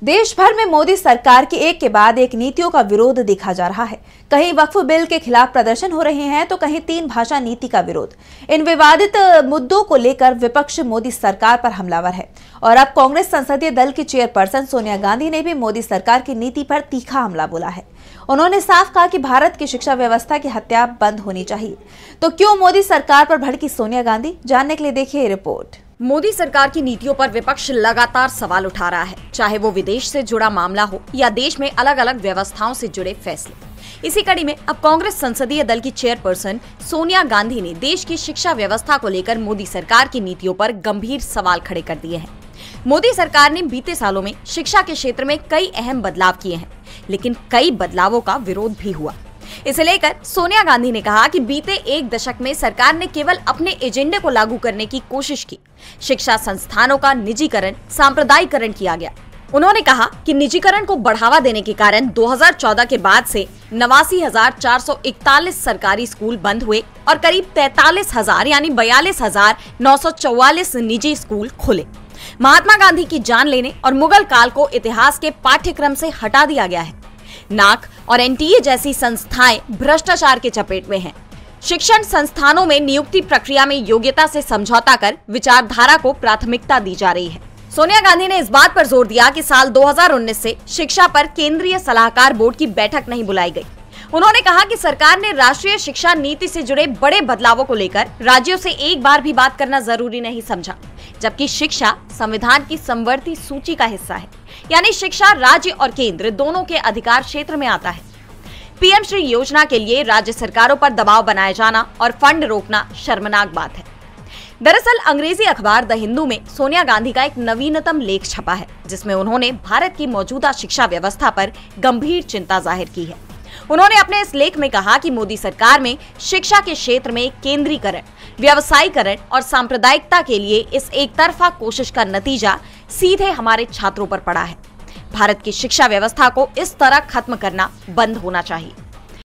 देश भर में मोदी सरकार की एक के बाद एक नीतियों का विरोध देखा जा रहा है। कहीं वक्फ बिल के खिलाफ प्रदर्शन हो रहे हैं तो कहीं 3 भाषा नीति का विरोध। इन विवादित मुद्दों को लेकर विपक्ष मोदी सरकार पर हमलावर है और अब कांग्रेस संसदीय दल की चेयरपर्सन सोनिया गांधी ने भी मोदी सरकार की नीति पर तीखा हमला बोला है। उन्होंने साफ कहा कि भारत की शिक्षा व्यवस्था की हत्या बंद होनी चाहिए। तो क्यों मोदी सरकार पर भड़की सोनिया गांधी, जानने के लिए देखिए रिपोर्ट। मोदी सरकार की नीतियों पर विपक्ष लगातार सवाल उठा रहा है, चाहे वो विदेश से जुड़ा मामला हो या देश में अलग अलग व्यवस्थाओं से जुड़े फैसले। इसी कड़ी में अब कांग्रेस संसदीय दल की चेयरपर्सन सोनिया गांधी ने देश की शिक्षा व्यवस्था को लेकर मोदी सरकार की नीतियों पर गंभीर सवाल खड़े कर दिए हैं। मोदी सरकार ने बीते सालों में शिक्षा के क्षेत्र में कई अहम बदलाव किए हैं, लेकिन कई बदलावों का विरोध भी हुआ। इसे लेकर सोनिया गांधी ने कहा कि बीते 1 दशक में सरकार ने केवल अपने एजेंडे को लागू करने की कोशिश की। शिक्षा संस्थानों का निजीकरण, सांप्रदायिकरण किया गया। उन्होंने कहा कि निजीकरण को बढ़ावा देने के कारण 2014 के बाद से 89,441 सरकारी स्कूल बंद हुए और करीब 43,000 यानी 42,944 निजी स्कूल खुले। महात्मा गांधी की जान लेने और मुगल काल को इतिहास के पाठ्यक्रम से हटा दिया गया है। नाक और एनटीए जैसी संस्थाएं भ्रष्टाचार के चपेट में हैं। शिक्षण संस्थानों में नियुक्ति प्रक्रिया में योग्यता से समझौता कर विचारधारा को प्राथमिकता दी जा रही है। सोनिया गांधी ने इस बात पर जोर दिया कि साल 2019 से शिक्षा पर केंद्रीय सलाहकार बोर्ड की बैठक नहीं बुलाई गई। उन्होंने कहा कि सरकार ने राष्ट्रीय शिक्षा नीति से जुड़े बड़े बदलावों को लेकर राज्यों से एक बार भी बात करना जरूरी नहीं समझा, जबकि शिक्षा संविधान की समवर्ती सूची का हिस्सा है, यानी शिक्षा राज्य और केंद्र दोनों के अधिकार क्षेत्र में आता है। पीएम श्री योजना के लिए राज्य सरकारों पर दबाव बनाया जाना और फंड रोकना शर्मनाक बात है। दरअसल अंग्रेजी अखबार द हिंदू में सोनिया गांधी का एक नवीनतम लेख छपा है, जिसमें उन्होंने भारत की मौजूदा शिक्षा व्यवस्था पर गंभीर चिंता जाहिर की है। उन्होंने अपने इस लेख में कहा कि मोदी सरकार में शिक्षा के क्षेत्र में केंद्रीकरण, व्यवसायीकरण और सांप्रदायिकता के लिए इस एकतरफा कोशिश का नतीजा सीधे हमारे छात्रों पर पड़ा है। भारत की शिक्षा व्यवस्था को इस तरह खत्म करना बंद होना चाहिए।